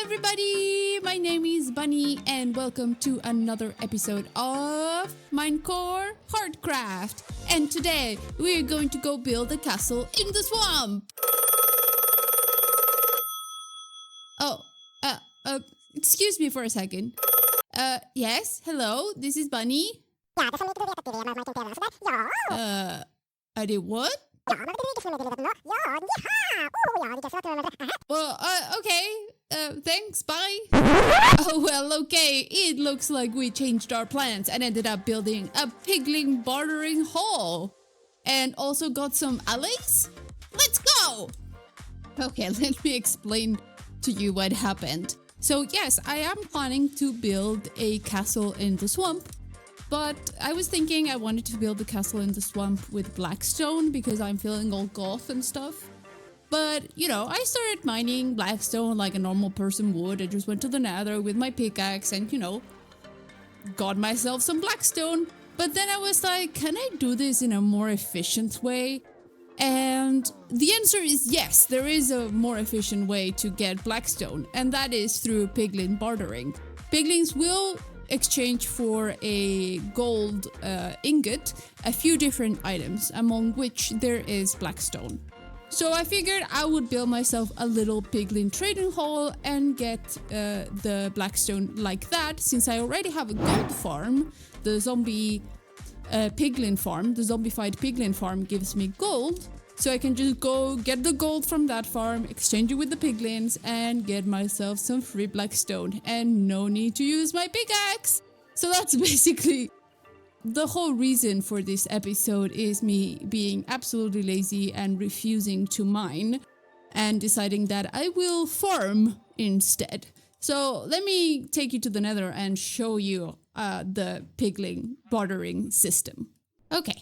everybody! My name is Bunny and welcome to another episode of Minecore Hardcraft. And today we're going to go build a castle in the swamp. Excuse me for a second. Yes, hello, this is Bunny. I did what? Well, okay, thanks, bye. Oh, well, okay, it looks like we changed our plans and ended up building a Piglin Bartering Hall. And also got some allays? Let's go! Okay, let me explain to you what happened. So yes, I am planning to build a castle in the swamp. But I was thinking I wanted to build a castle in the swamp with blackstone because I'm feeling all goth and stuff. But, you know, I started mining blackstone like a normal person would. I just went to the nether with my pickaxe and, you know, got myself some blackstone. But then I was like, can I do this in a more efficient way? And the answer is yes, there is a more efficient way to get blackstone. And that is through Piglin bartering. Piglins will exchange for a gold ingot a few different items, among which there is blackstone. So I figured I would build myself a little Piglin trading hall and get the blackstone like that, since I already have a gold farm. The zombie Piglin farm, the zombified Piglin farm gives me gold. So I can just go get the gold from that farm, exchange it with the piglins, and get myself some free blackstone. And no need to use my pickaxe! So that's basically the whole reason for this episode, is me being absolutely lazy and refusing to mine. And deciding that I will farm instead. So let me take you to the nether and show you the Piglin bartering system. Okay.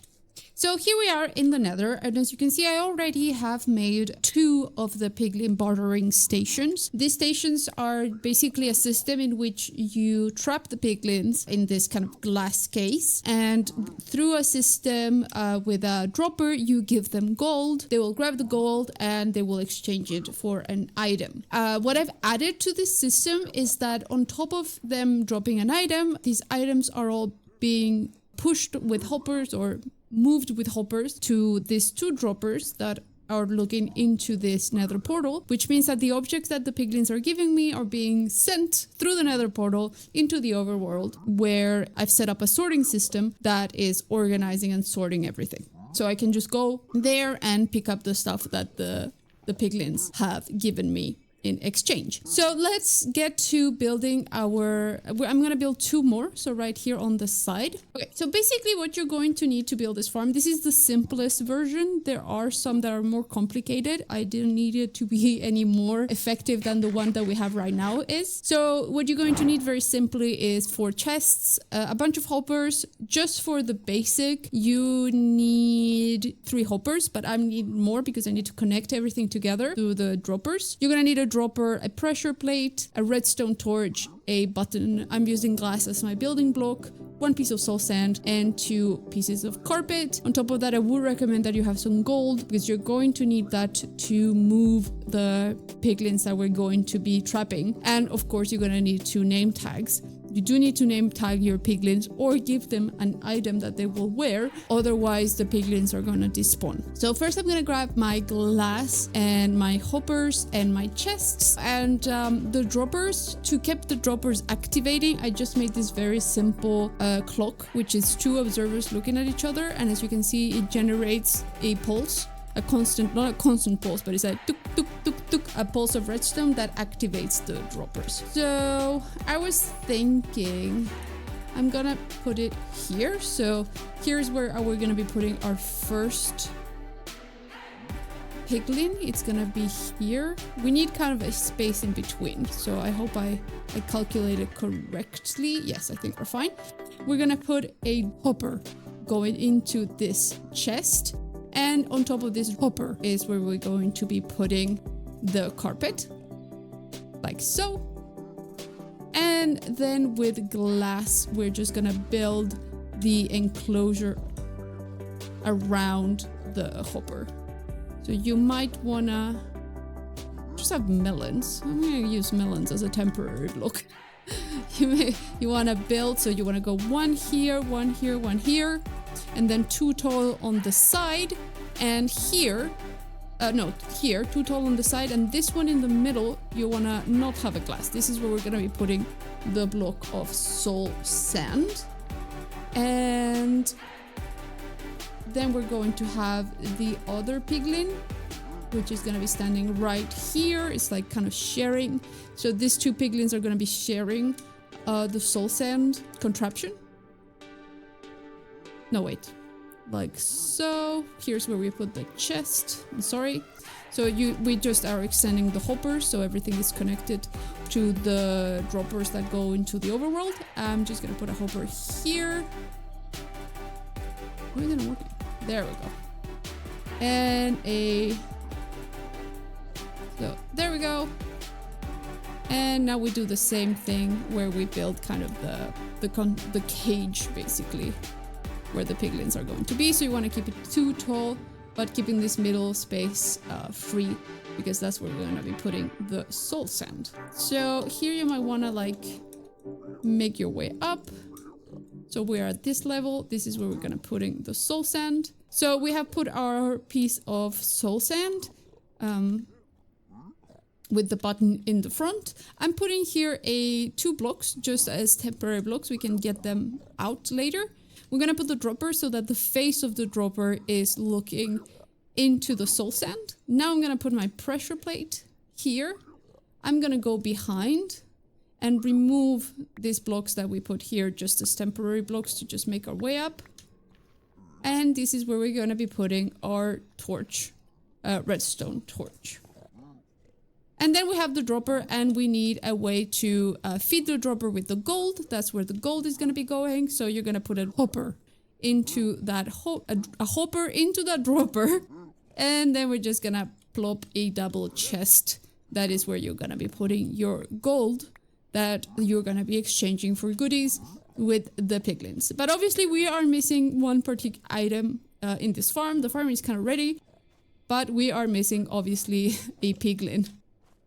So here we are in the nether, and as you can see, I already have made 2 of the Piglin bartering stations. These stations are basically a system in which you trap the piglins in this kind of glass case, and through a system with a dropper, you give them gold. They will grab the gold and they will exchange it for an item. What I've added to this system is that on top of them dropping an item, these items are all being pushed with hoppers or moved with hoppers to these 2 droppers that are looking into this nether portal, which means that the objects that the piglins are giving me are being sent through the nether portal into the overworld, where I've set up a sorting system that is organizing and sorting everything. So I can just go there and pick up the stuff that the piglins have given me in exchange. So let's get to building I'm gonna build 2 more, so right here on the side. Okay, so basically what you're going to need to build this farm, this is the simplest version. There are some that are more complicated. I didn't need it to be any more effective than the one that we have right now is. So what you're going to need very simply is 4 chests, a bunch of hoppers. Just for the basic, you need 3 hoppers, but I need more because I need to connect everything together through the droppers. You're gonna need a dropper, a pressure plate, a redstone torch, a button. I'm using glass as my building block, 1 piece of soul sand, and 2 pieces of carpet. On top of that, I would recommend that you have some gold, because you're going to need that to move the piglins that we're going to be trapping. And of course, you're going to need 2 name tags. You do need to name tag your piglins or give them an item that they will wear. Otherwise, the piglins are going to despawn. So first I'm going to grab my glass and my hoppers and my chests and the droppers. To keep the droppers activating, I just made this very simple clock, which is 2 observers looking at each other. And as you can see, it generates a pulse. A constant, not a constant pulse, but it's a tuk tuk tuk tuk, a pulse of redstone that activates the droppers. So I was thinking I'm gonna put it here. So here's where we're gonna be putting our first piglin. It's gonna be here. We need kind of a space in between. So I hope I calculated correctly. Yes, I think we're fine. We're gonna put a hopper going into this chest. And on top of this hopper is where we're going to be putting the carpet, like so. And then with glass, we're just gonna build the enclosure around the hopper. So you might wanna just have melons. I'm gonna use melons as a temporary block. You want to build, so you want to go one here, one here, one here, and then 2 tall on the side, and here, no, here, 2 tall on the side, and this one in the middle, you want to not have a glass. This is where we're going to be putting the block of soul sand. And then we're going to have the other piglin, which is going to be standing right here. It's like kind of sharing. So these 2 piglins are going to be sharing the soul sand contraption. No, wait. Like so. Here's where we put the chest. I'm sorry. So we just are extending the hoppers, so everything is connected to the droppers that go into the overworld. I'm just gonna put a hopper here. Why is it not working? There we go. And so there we go. And now we do the same thing where we build kind of the cage, basically, where the piglins are going to be. So you want to keep it 2 tall, but keeping this middle space free, because that's where we're going to be putting the soul sand. So here you might want to like make your way up. So we're at this level. This is where we're going to putting the soul sand. So we have put our piece of soul sand with the button in the front. I'm putting here 2 blocks just as temporary blocks. We can get them out later. We're gonna put the dropper so that the face of the dropper is looking into the soul sand. Now I'm gonna put my pressure plate here. I'm gonna go behind and remove these blocks that we put here just as temporary blocks to just make our way up. And this is where we're gonna be putting our torch, redstone torch. And then we have the dropper, and we need a way to feed the dropper with the gold. That's where the gold is going to be going. So you're going to put a hopper into that a hopper into that dropper, and then we're just going to plop a double chest. That is where you're going to be putting your gold that you're going to be exchanging for goodies with the piglins. But obviously we are missing one particular item in this farm. The farm is kind of ready, but we are missing obviously a piglin.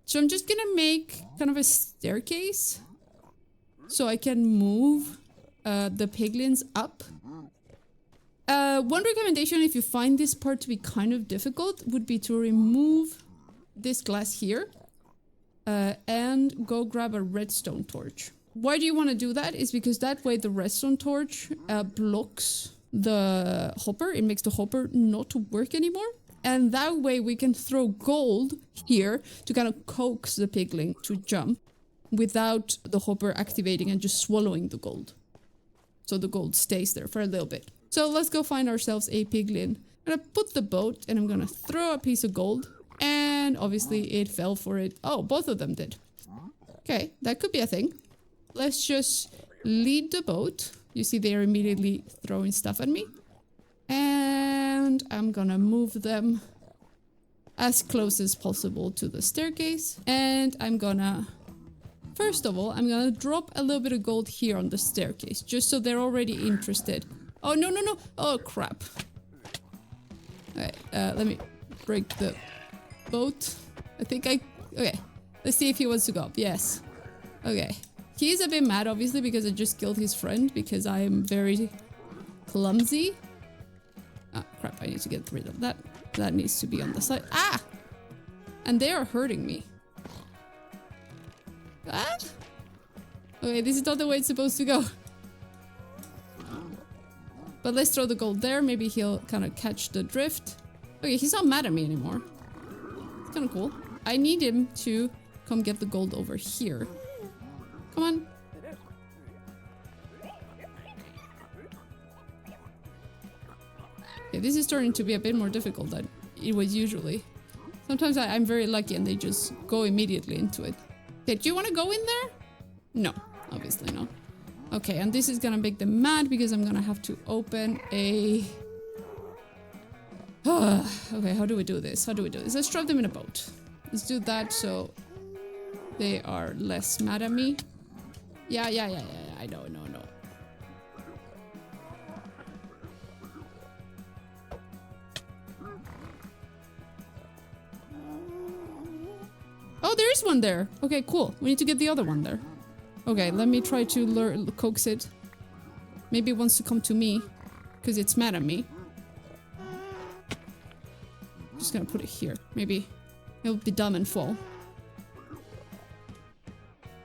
So I'm just gonna make kind of a staircase so I can move the piglins up. One recommendation, if you find this part to be kind of difficult, would be to remove this glass here and go grab a redstone torch. Why do you want to do that? Is because that way the redstone torch blocks the hopper. It makes the hopper not to work anymore. And that way we can throw gold here to kind of coax the piglin to jump without the hopper activating and just swallowing the gold. So the gold stays there for a little bit. So let's go find ourselves a piglin. I'm gonna put the boat and I'm gonna throw a piece of gold. And obviously it fell for it. Oh, both of them did. Okay, that could be a thing. Let's just lead the boat. You see they're immediately throwing stuff at me. And I'm gonna move them as close as possible to the staircase. And I'm gonna, first of all, I'm gonna drop a little bit of gold here on the staircase, just so they're already interested. Oh, no, no, no. Oh, crap. Alright, let me break the boat. Okay. Let's see if he wants to go up. Yes. Okay. He's a bit mad, obviously, because I just killed his friend, because I am very clumsy. Ah, crap, I need to get rid of that. That needs to be on the side. Ah! And they are hurting me. Ah! Okay, this is not the way it's supposed to go. But let's throw the gold there. Maybe he'll kind of catch the drift. Okay, he's not mad at me anymore. It's kind of cool. I need him to come get the gold over here. Come on. Okay, this is turning to be a bit more difficult than it was usually. Sometimes I'm very lucky and they just go immediately into it. Okay, do you want to go in there? No, obviously not. Okay, and this is gonna make them mad because I'm gonna have to open a... Okay, how do we do this? Let's drop them in a boat. Let's do that so they are less mad at me. Yeah, I know, no. Oh, there is one there. Okay, cool. We need to get the other one there. Okay, let me try to coax it. Maybe it wants to come to me because it's mad at me. Just gonna put it here. Maybe it'll be dumb and fall.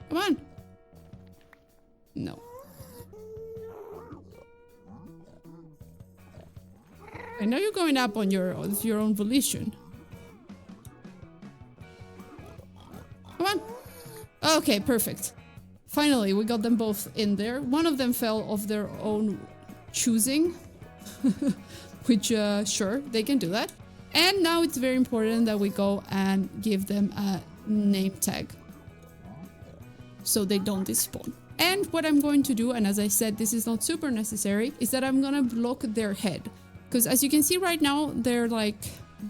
Come on. No. I know you're going up on your own volition. Come on. Okay, perfect. Finally, we got them both in there. One of them fell of their own choosing. Which, sure, they can do that. And now it's very important that we go and give them a name tag. So they don't despawn. And what I'm going to do, and as I said, this is not super necessary, is that I'm gonna block their head. Because as you can see right now, they're like,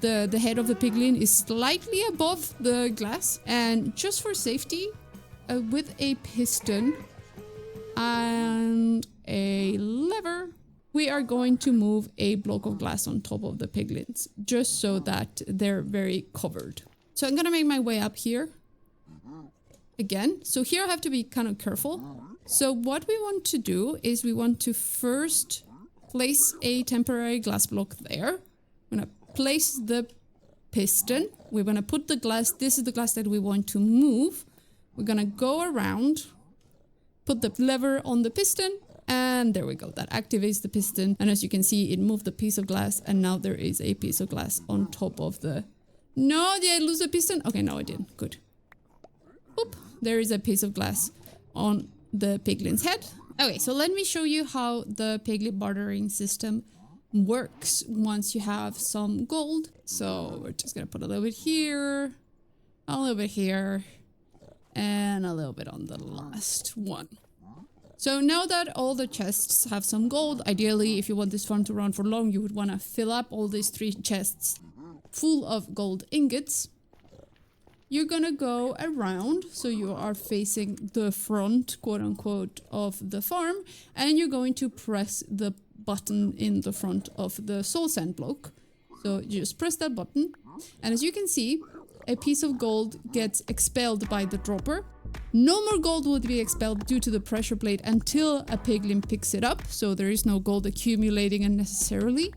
the head of the piglin is slightly above the glass. And just for safety, with a piston and a lever, we are going to move a block of glass on top of the piglins, just so that they're very covered. So I'm gonna make my way up here again. So here I have to be kind of careful. So what we want to do is we want to first place a temporary glass block there. I'm gonna place the piston. We're gonna put the glass, this is the glass that we want to move. We're gonna go around, put the lever on the piston, and there we go. That activates the piston. And as you can see, it moved the piece of glass, and now there is a piece of glass on top of the... No, did I lose a piston? Okay, no, I didn't. Good. Oop, there is a piece of glass on the piglin's head. Okay, so let me show you how the Piglin bartering system works once you have some gold. So we're just gonna put a little bit here, a little bit here, and a little bit on the last one. So now that all the chests have some gold, ideally if you want this farm to run for long, you would want to fill up all these 3 chests full of gold ingots. You're gonna go around, so you are facing the front, quote unquote, of the farm, and you're going to press the button in the front of the soul sand block. So you just press that button, and as you can see, a piece of gold gets expelled by the dropper. No more gold will be expelled due to the pressure plate until a piglin picks it up, so there is no gold accumulating unnecessarily.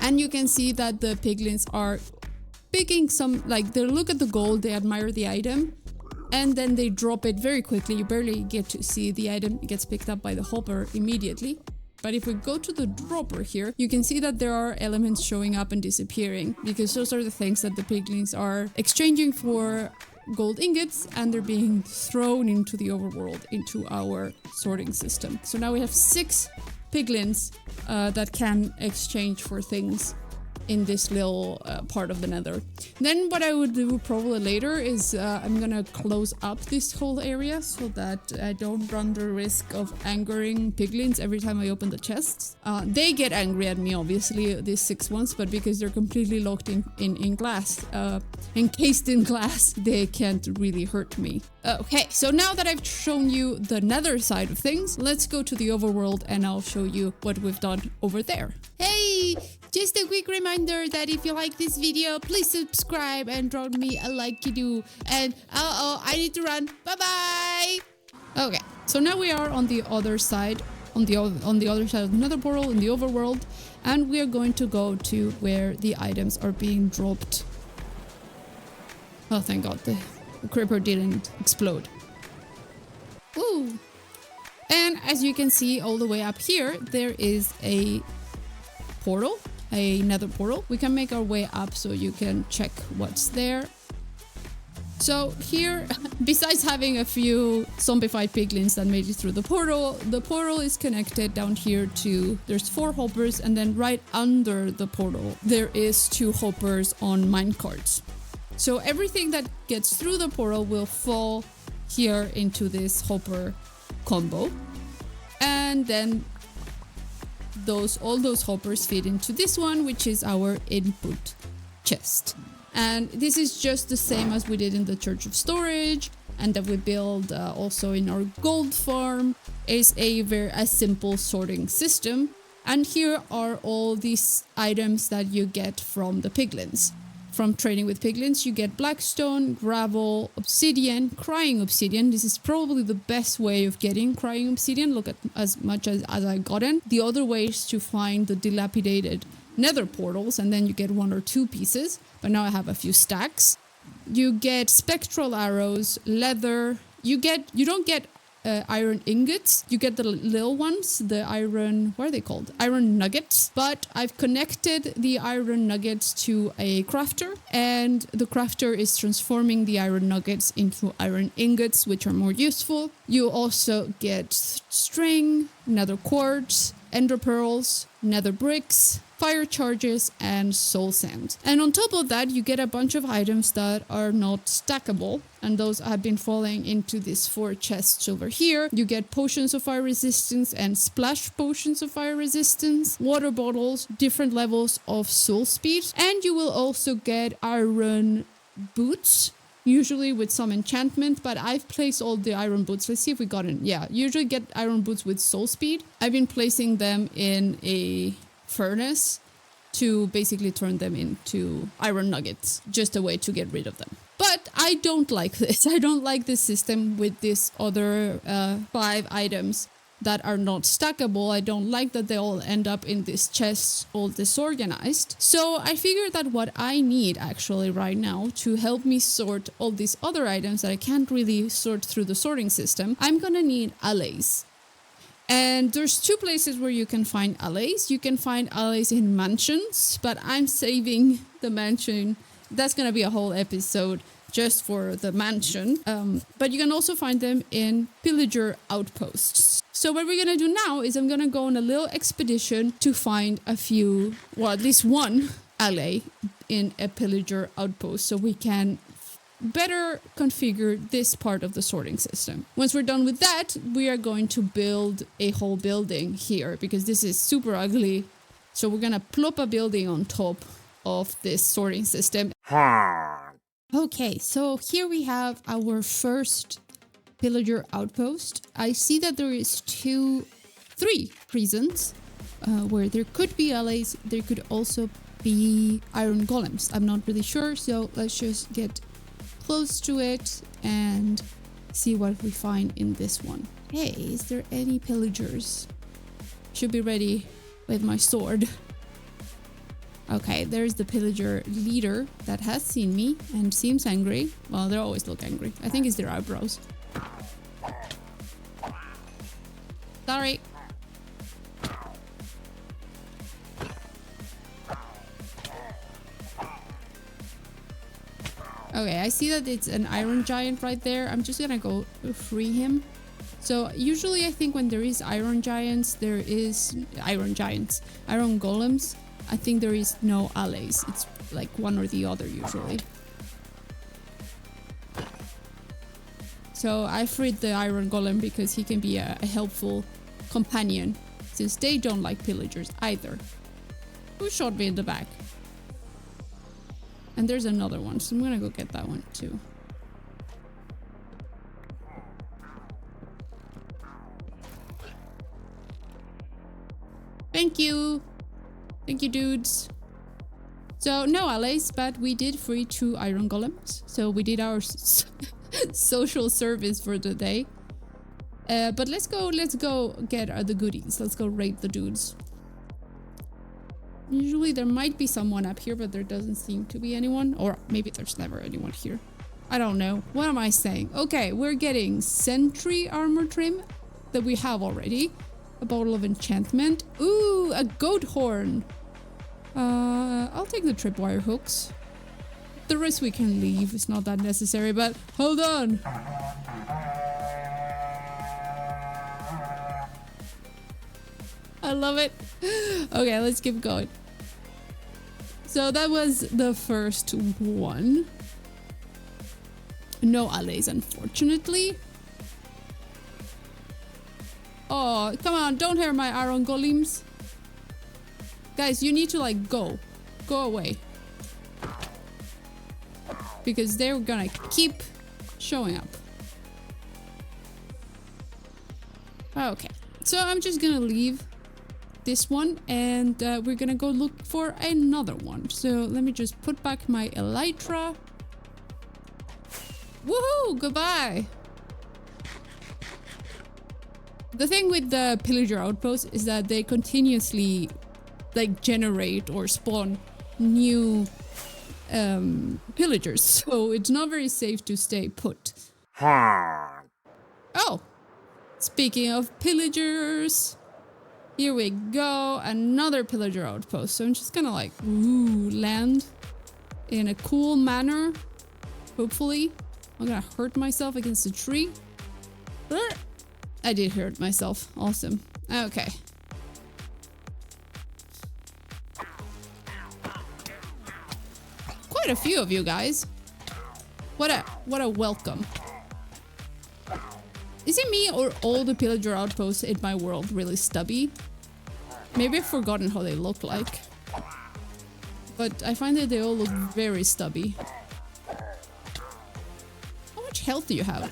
And you can see that the piglins are picking some, like, they look at the gold, they admire the item, and then they drop it very quickly. You barely get to see the item. It gets picked up by the hopper immediately. But if we go to the dropper here, you can see that there are elements showing up and disappearing, because those are the things that the piglins are exchanging for gold ingots, and they're being thrown into the overworld, into our sorting system. So now we have 6 piglins that can exchange for things in this little part of the nether. Then what I would do probably later is I'm gonna close up this whole area so that I don't run the risk of angering piglins every time I open the chests. They get angry at me, obviously, these 6 ones, but because they're completely locked in glass, encased in glass, they can't really hurt me. Okay, so now that I've shown you the nether side of things, let's go to the overworld and I'll show you what we've done over there. Hey! Just a quick reminder that if you like this video, please subscribe and drop me a like-y-do. And I need to run. Bye-bye! Okay, so now we are on the other side, on the other side of the nether portal in the overworld, and we are going to go to where the items are being dropped. Oh, thank God, the creeper didn't explode. Ooh! And as you can see all the way up here, there is a portal. A nether portal. We can make our way up so you can check what's there. So here, besides having a few zombified piglins that made it through the portal is connected down here to, there's 4 hoppers, and then right under the portal there is 2 hoppers on minecarts. So everything that gets through the portal will fall here into this hopper combo, and then all those hoppers fit into this one, which is our input chest. And this is just the same as we did in the Church of Storage, and that we build also in our gold farm. Is a very simple sorting system. And here are all these items that you get from the piglins. from trading with piglins. You get blackstone, gravel, obsidian, crying obsidian. This is probably the best way of getting crying obsidian. Look at as much as I've gotten. The other way is to find the dilapidated nether portals, and then you get 1 or 2 pieces. But now I have a few stacks. You get spectral arrows, leather. You don't get iron ingots. You get the little ones, the iron, what are they called? Iron nuggets. But I've connected the iron nuggets to a crafter, and the crafter is transforming the iron nuggets into iron ingots, which are more useful. You also get string, nether quartz, ender pearls, nether bricks, fire charges, and soul sand. And on top of that, you get a bunch of items that are not stackable, and those have been falling into these 4 chests over here. You get potions of fire resistance and splash potions of fire resistance, water bottles, different levels of soul speed, and you will also get iron boots, usually with some enchantment, but I've placed all the iron boots. Let's see if we got it. Yeah, usually get iron boots with soul speed. I've been placing them in a furnace to basically turn them into iron nuggets, just a way to get rid of them. But I don't like this. I don't like this system with these other 5 items that are not stackable. I don't like that they all end up in these chests all disorganized. So I figured that what I need actually right now to help me sort all these other items that I can't really sort through the sorting system, I'm gonna need allays. And there's 2 places where you can find allays. You can find allays in mansions, but I'm saving the mansion. That's going to be a whole episode just for the mansion. But you can also find them in pillager outposts. So what we're going to do now is I'm going to go on a little expedition to find a few, well, at least 1 allay in a pillager outpost, so we can better configure this part of the sorting system. Once we're done with that, we are going to build a whole building here, because this is super ugly. So we're gonna plop a building on top of this sorting system. Okay, so here we have our first pillager outpost. I see that there is 3 prisons where there could be allays. There could also be iron golems. I'm not really sure, so let's just get close to it and see what we find in this one. Hey, is there any pillagers? Should be ready with my sword. Okay, there's the pillager leader that has seen me and seems angry. Well, they always look angry. I think it's their eyebrows. Sorry. Okay, I see that it's an iron giant right there. I'm just gonna go free him. So usually I think when there is iron giants, there is iron golems. I think there is no allays. It's like one or the other usually. So I freed the iron golem because he can be a helpful companion, since they don't like pillagers either. Who shot me in the back? And there's another one, so I'm gonna go get that one too. Thank you. Thank you, dudes. So, no allays, but we did free 2 iron golems. So we did our social service for the day. But let's go get the goodies. Let's go raid the dudes. Usually there might be someone up here, but there doesn't seem to be anyone. Or maybe there's never anyone here. I don't know. What am I saying? Okay, we're getting sentry armor trim that we have already. A bottle of enchantment. Ooh, a goat horn. I'll take the tripwire hooks. The rest we can leave. It's not that necessary, but hold on. I love it. Okay, let's keep going. So that was the first one. No allays, unfortunately. Oh, come on, don't hurt my iron golems. Guys, you need to like go away. Because they're gonna keep showing up. Okay, so I'm just gonna leave this one, and we're gonna go look for another one. So let me just put back my elytra. Woohoo! Goodbye! The thing with the pillager outposts is that they continuously like generate or spawn new pillagers, so it's not very safe to stay put. Oh, speaking of pillagers, here we go, another pillager outpost. So I'm just gonna like land in a cool manner. Hopefully, I'm gonna hurt myself against a tree. I did hurt myself. Awesome. Okay. Quite a few of you guys. What a welcome. Is it me or all the pillager outposts in my world really stubby? Maybe I've forgotten how they look like. But I find that they all look very stubby. How much health do you have?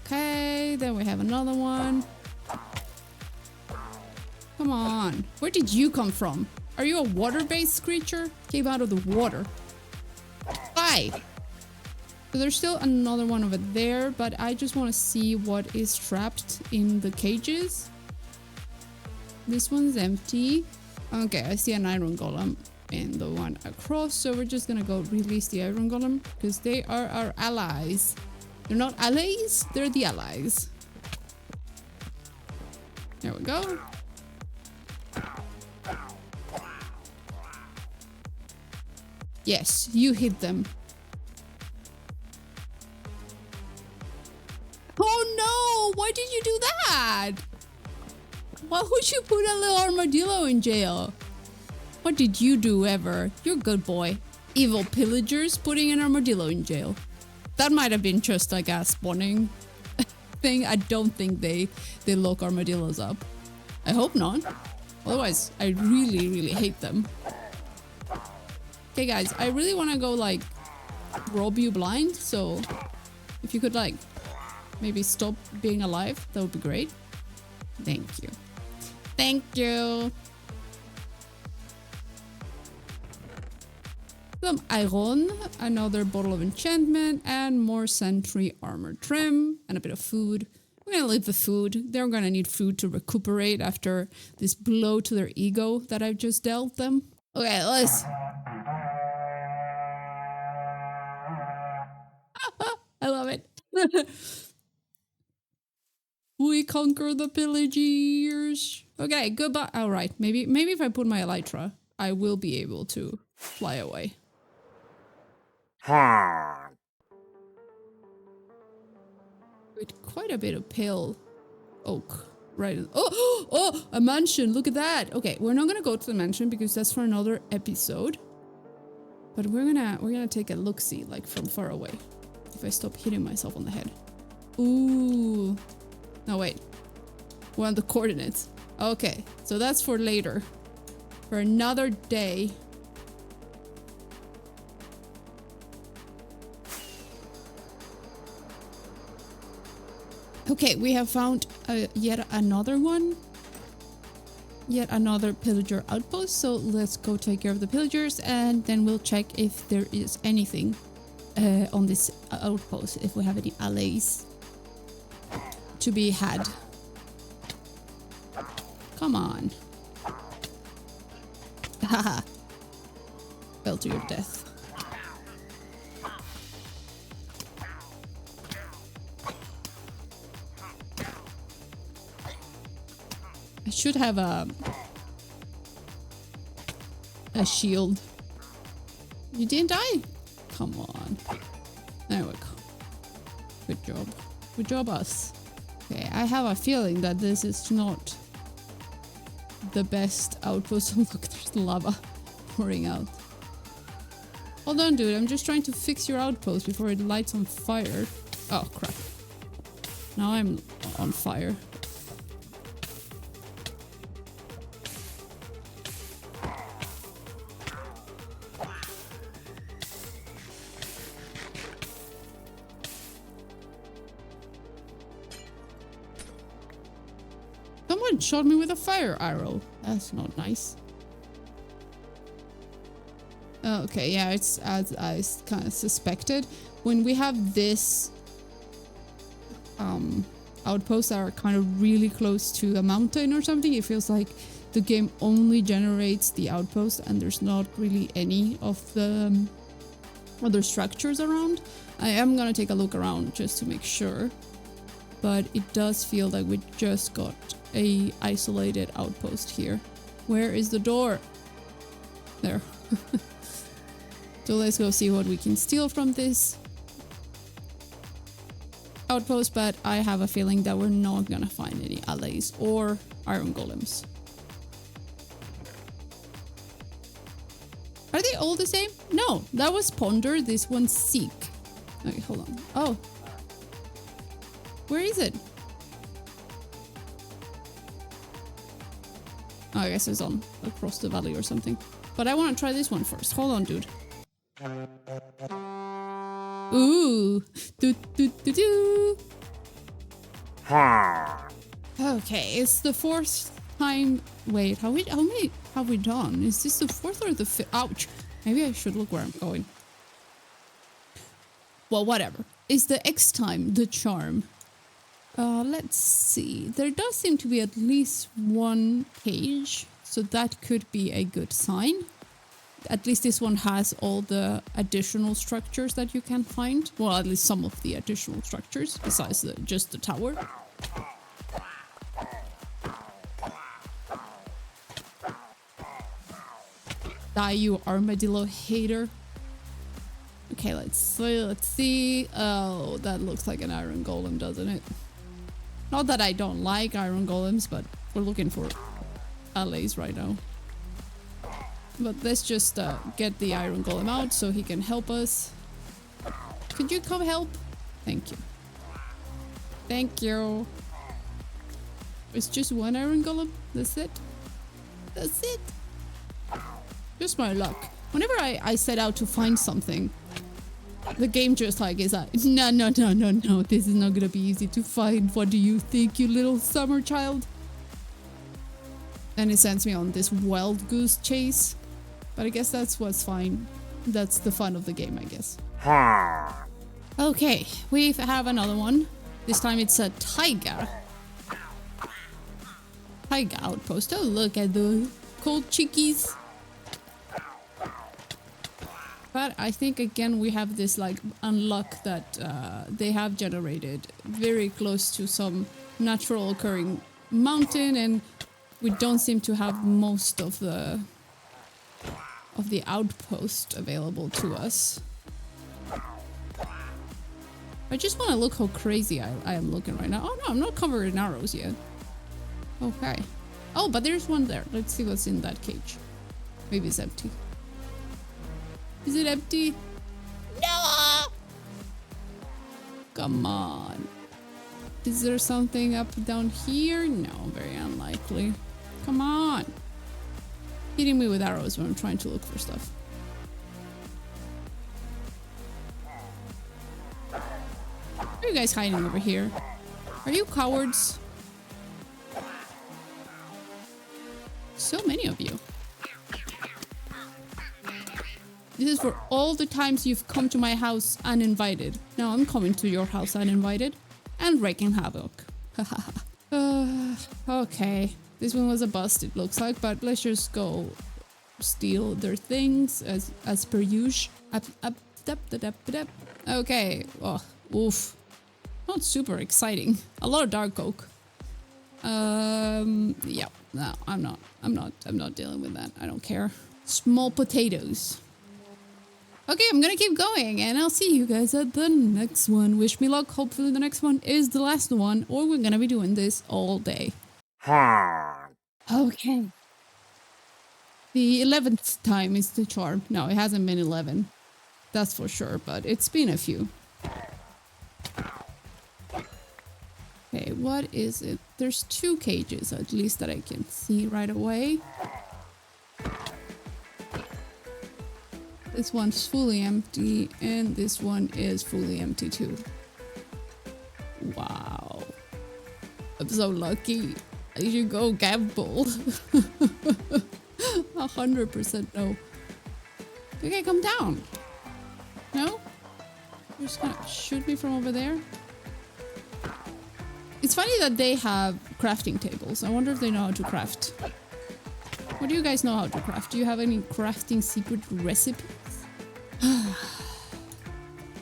Okay, then we have another one. Come on. Where did you come from? Are you a water-based creature? Came out of the water. Bye! So there's still another one over there, but I just want to see what is trapped in the cages. This one's empty. Okay, I see an iron golem in the one across, so we're just gonna go release the iron golem because they are our allies. They're not allays, they're the allies. There we go. Yes, you hit them. Oh no! Why did you do that? Why would you put a little armadillo in jail? What did you do ever? You're a good boy. Evil pillagers putting an armadillo in jail. That might have been just like a spawning thing. I don't think they lock armadillos up. I hope not. Otherwise, I really hate them. Okay guys, I really want to go like rob you blind, so if you could like maybe stop being alive, that would be great. Thank you. Thank you. Some iron, another bottle of enchantment, and more sentry armor trim, and a bit of food. We're gonna leave the food. They're gonna need food to recuperate after this blow to their ego that I've just dealt them. Okay, let's... I love it. We conquer the pillagers. Okay, goodbye. All right, maybe if I put my elytra, I will be able to fly away. With quite a bit of pale oak, right? Oh, a mansion! Look at that. Okay, we're not gonna go to the mansion because that's for another episode. But we're gonna take a look-see, like from far away. If I stop hitting myself on the head. Ooh. No, wait. We're on the coordinates. Okay, so that's for later. For another day. Okay, we have found yet another one. Yet another pillager outpost. So let's go take care of the pillagers and then we'll check if there is anything on this outpost. If we have any allays to be had. Come on. Haha. Fell to your death. I should have a shield. You didn't die? Come on. There we go. Good job. Good job, us. Okay, I have a feeling that this is not the best outpost. Oh, look, there's lava pouring out. Hold on, dude. I'm just trying to fix your outpost before it lights on fire. Oh, crap. Now I'm on fire. Someone shot me with a fire arrow. That's not nice. Okay, yeah, it's as I kind of suspected. When we have this outposts that are kind of really close to a mountain or something, it feels like the game only generates the outpost and there's not really any of the other structures around. I am gonna take a look around just to make sure, but it does feel like we just got a isolated outpost here. Where is the door? There. So let's go see what we can steal from this outpost, but I have a feeling that we're not gonna find any allays or iron golems. Are they all the same? No, that was ponder, this one's seek. Okay, hold on. Oh. Where is it? Oh, I guess it's on across the valley or something. But I want to try this one first. Hold on, dude. Ooh. Do, do, do, do. Okay, it's the fourth time. Wait, how many have we done? Is this the fourth or the fifth? Ouch. Maybe I should look where I'm going. Well, whatever. Is the X time the charm? Let's see. There does seem to be at least one cage, so that could be a good sign. At least this one has all the additional structures that you can find. Well, at least some of the additional structures, besides just the tower. Die, you armadillo hater. Okay, let's see. Oh, that looks like an iron golem, doesn't it? Not that I don't like iron golems, but we're looking for allays right now. But let's just get the iron golem out so he can help us. Could you come help? Thank you. Thank you. It's just one iron golem? That's it? That's it? Just my luck. Whenever I set out to find something, the game just like is like, no, this is not gonna be easy to find. What do you think, you little summer child? And it sends me on this wild goose chase. But I guess that's what's fine. That's the fun of the game, I guess. Okay, we have another one. This time it's a tiger. Tiger outpost. Oh, look at the cold chickies. But I think again we have this like unluck that they have generated very close to some natural occurring mountain, and we don't seem to have most of the outpost available to us. I just want to look how crazy I am looking right now. Oh no, I'm not covered in arrows yet. Okay. Oh, but there's one there. Let's see what's in that cage. Maybe it's empty. Is it empty? No! Come on. Is there something up down here? No, very unlikely. Come on. Hitting me with arrows when I'm trying to look for stuff. Are you guys hiding over here? Are you cowards? So many of you. This is for all the times you've come to my house uninvited. Now I'm coming to your house uninvited and wreaking havoc. Okay. This one was a bust, it looks like, but let's just go steal their things as per usual. Okay. Oh, oof. Not super exciting. A lot of dark oak. Yeah. No, I'm not dealing with that. I don't care. Small potatoes. Okay, I'm gonna keep going, and I'll see you guys at the next one. Wish me luck. Hopefully the next one is the last one, or we're gonna be doing this all day. Okay. The 11th time is the charm. No, it hasn't been 11. That's for sure, but it's been a few. Okay, what is it? There's 2 cages, at least, that I can see right away. This one's fully empty, and this one is fully empty too. Wow. I'm so lucky. You go gamble. 100% no. Okay, come down. No? You're just gonna shoot me from over there? It's funny that they have crafting tables. I wonder if they know how to craft. What do you guys know how to craft? Do you have any crafting secret recipes?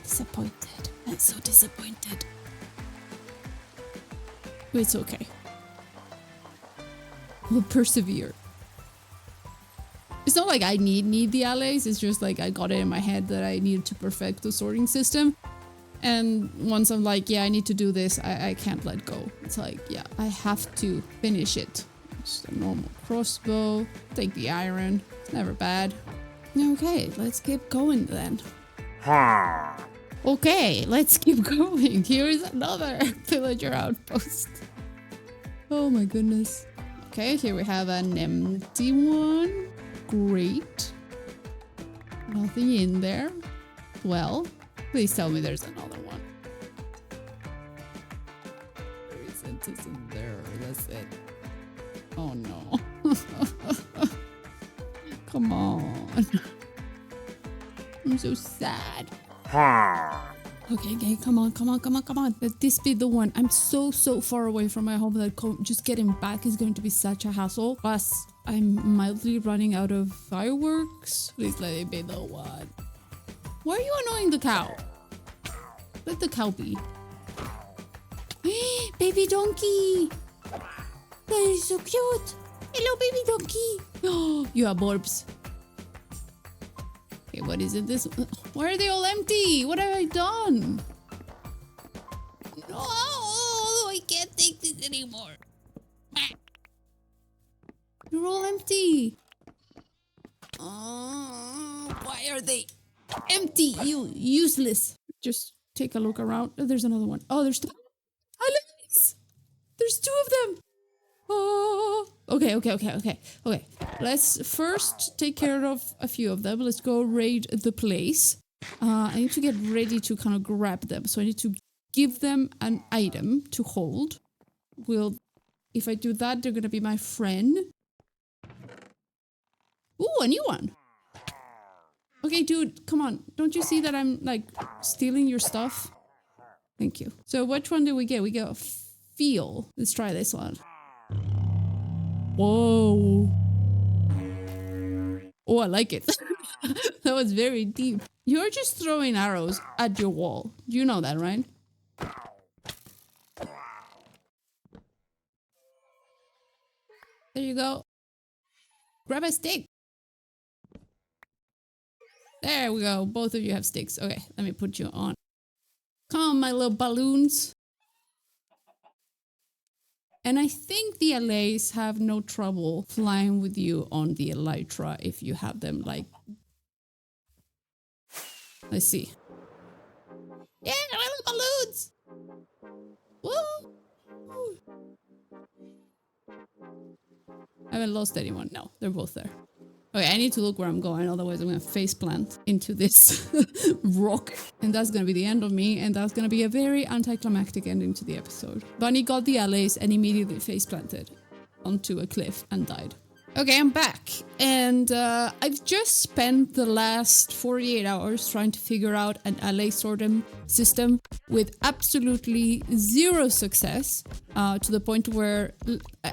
Disappointed. I'm so disappointed. But it's okay. We'll persevere. It's not like I need the allays. It's just like I got it in my head that I needed to perfect the sorting system. And once I'm like, yeah, I need to do this, I can't let go. It's like, yeah, I have to finish it. Just a normal crossbow. Take the iron. It's never bad. Okay, let's keep going then. Okay, let's keep going. Here's another pillager outpost. Oh my goodness. Okay, here we have an empty one. Great. Nothing in there. Well, please tell me there's another one. There isn't there. That's it. Oh no. Come on. I'm so sad. Okay, come on. Let this be the one. I'm so far away from my home that just getting back is going to be such a hassle. Plus, I'm mildly running out of fireworks. Please let it be the one. Why are you annoying the cow? Let the cow be. Baby donkey! That is so cute! Hello, baby donkey! Oh, you have orbs. Okay, what is it? This? Why are they all empty? What have I done? No, I can't take this anymore. They're all empty. Why are they empty? You useless. Just take a look around. Oh, there's another one. Oh, there's two. Allays! There's two of them. Oh. Okay. Let's first take care of a few of them. Let's go raid the place. I need to get ready to kind of grab them. So I need to give them an item to hold. If I do that, they're gonna be my friend. Ooh, a new one. Okay, dude, come on. Don't you see that I'm, like, stealing your stuff? Thank you. So which one do we get? We got feel. Let's try this one. Whoa. Oh, I like it. That was very deep. You're just throwing arrows at your wall. You know that, right? There you go. Grab a stick. There we go. Both of you have sticks. Okay, let me put you on. Come on, my little balloons. And I think the allays have no trouble flying with you on the elytra if you have them like... Let's see. Yeah, little balloons! Woo! I haven't lost anyone. No, they're both there. Okay, I need to look where I'm going, otherwise I'm gonna faceplant into this rock. And that's gonna be the end of me, and that's gonna be a very anticlimactic ending to the episode. Bunny got the allays and immediately faceplanted onto a cliff and died. Okay, I'm back, and I've just spent the last 48 hours trying to figure out an allay sorting system with absolutely zero success, to the point where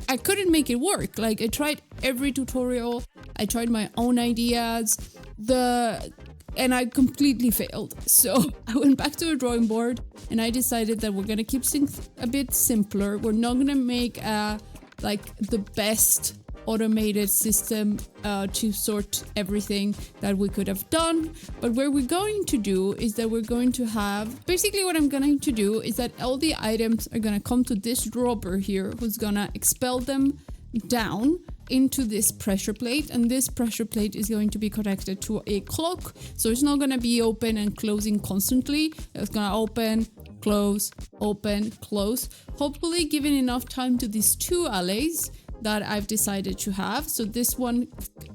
I couldn't make it work. Like, I tried every tutorial, I tried my own ideas, and I completely failed. So I went back to the drawing board, and I decided that we're gonna keep things a bit simpler. We're not gonna make the best automated system to sort everything that we could have done. But what we're going to do is that we're going to have... Basically what I'm going to do is that all the items are going to come to this dropper here, who's going to expel them down into this pressure plate, and this pressure plate is going to be connected to a clock, so it's not going to be open and closing constantly. It's going to open, close, hopefully giving enough time to these two allays that I've decided to have. So this one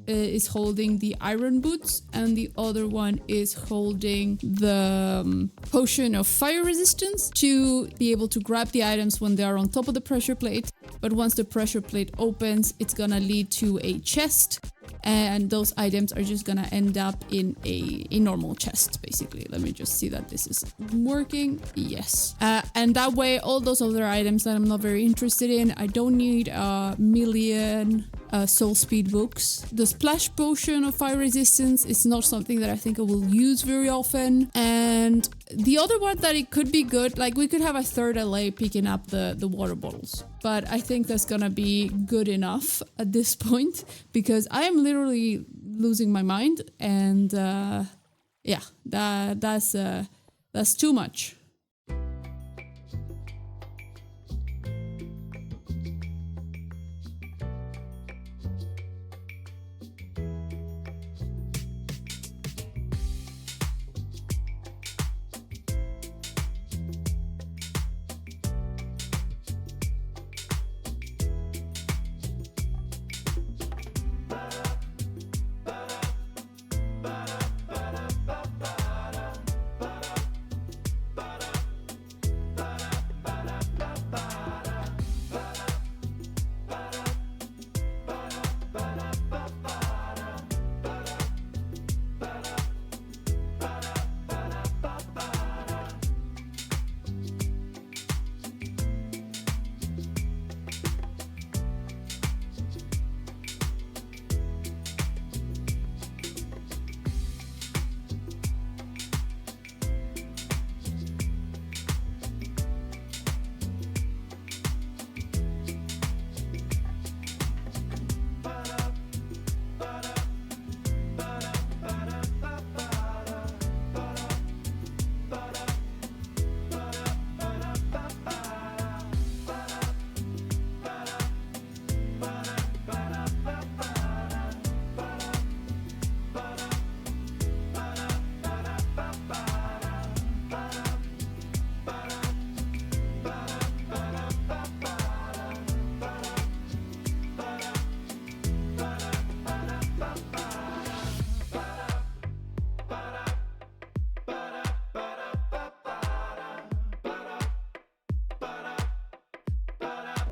is holding the iron boots, and the other one is holding the potion of fire resistance to be able to grab the items when they are on top of the pressure plate but once the pressure plate opens, it's gonna lead to a chest, and those items are just gonna end up in a normal chest, basically. Let me just see that this is working. Yes. And that way, all those other items that I'm not very interested in, I don't need a million soul speed books. The splash potion of fire resistance is not something that I think I will use very often. And the other one that it could be good, like we could have a third allay picking up the water bottles. But I think that's gonna be good enough at this point because I am literally losing my mind, and yeah, that's too much.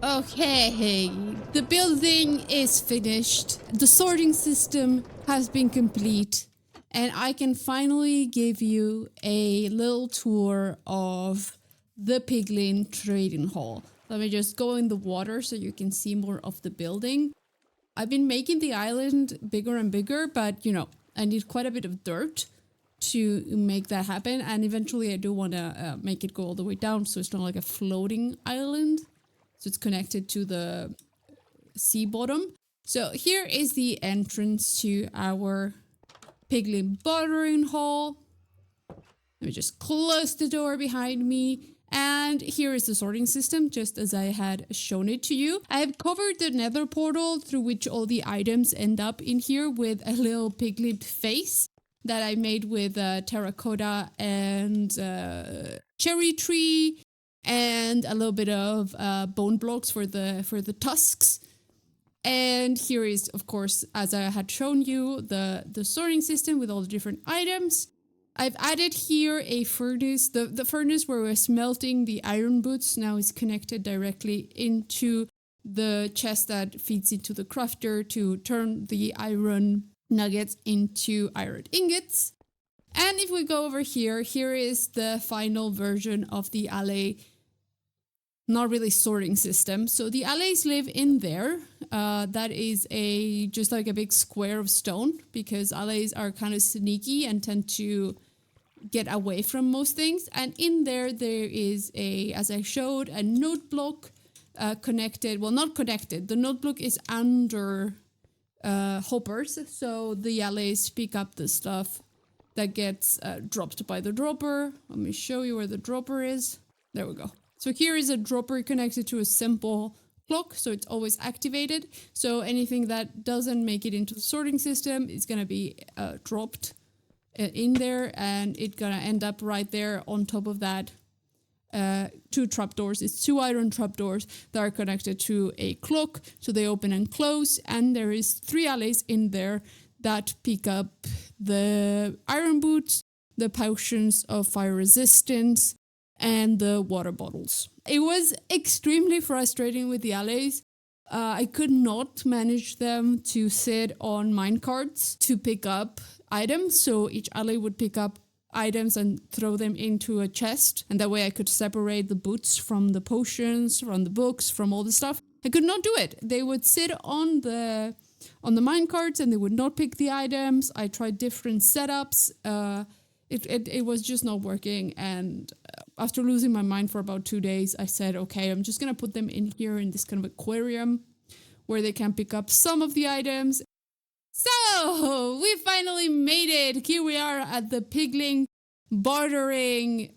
Okay, the building is finished. The sorting system has been complete. And I can finally give you a little tour of the Piglin Trading Hall. Let me just go in the water so you can see more of the building. I've been making the island bigger and bigger, but you know, I need quite a bit of dirt to make that happen. And eventually I do want to make it go all the way down so it's not like a floating island. So it's connected to the sea bottom. So here is the entrance to our Piglin Bartering Hall. Let me just close the door behind me. And here is the sorting system, just as I had shown it to you. I have covered the nether portal through which all the items end up in here with a little piglin face that I made with terracotta and cherry tree and a little bit of bone blocks for the tusks. And here is, of course, as I had shown you, the sorting system with all the different items. I've added here a furnace. The furnace where we're smelting the iron boots now is connected directly into the chest that feeds into the crafter to turn the iron nuggets into iron ingots. And if we go over here, here is the final version of the allay, not really sorting system. So the allays live in there. That is just like a big square of stone because allays are kind of sneaky and tend to get away from most things. And in there is as I showed, a note block connected. Well, not connected. The note block is under hoppers. So the allays pick up the stuff that gets dropped by the dropper. Let me show you where the dropper is. There we go. So here is a dropper connected to a simple clock, so it's always activated. So anything that doesn't make it into the sorting system is going to be dropped in there, and it's going to end up right there on top of that. Two trapdoors. It's two iron trapdoors that are connected to a clock, so they open and close, and there is 3 allays in there that pick up the iron boots, the potions of fire resistance, and the water bottles. It was extremely frustrating with the allays. I could not manage them to sit on minecarts to pick up items. So each allay would pick up items and throw them into a chest. And that way I could separate the boots from the potions, from the books, from all the stuff. I could not do it. They would sit on the minecarts and they would not pick the items. I tried different setups. It was just not working. And after losing my mind for about 2 days, I said, okay, I'm just going to put them in here in this kind of aquarium where they can pick up some of the items. So we finally made it. Here we are at the Piglin Bartering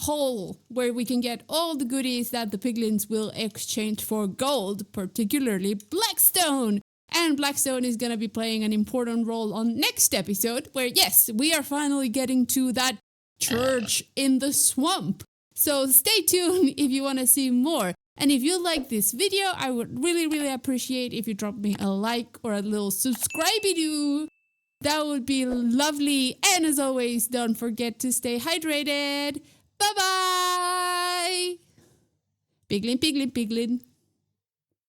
Hall, where we can get all the goodies that the piglins will exchange for gold, particularly blackstone. And blackstone is going to be playing an important role on next episode, where yes, we are finally getting to that church in the swamp. So stay tuned if you want to see more. And if you like this video, I would really appreciate if you drop me a like or a little subscribe-y-doo. That would be lovely. And as always, don't forget to stay hydrated. Bye-bye! Piglin, piglin, piglin.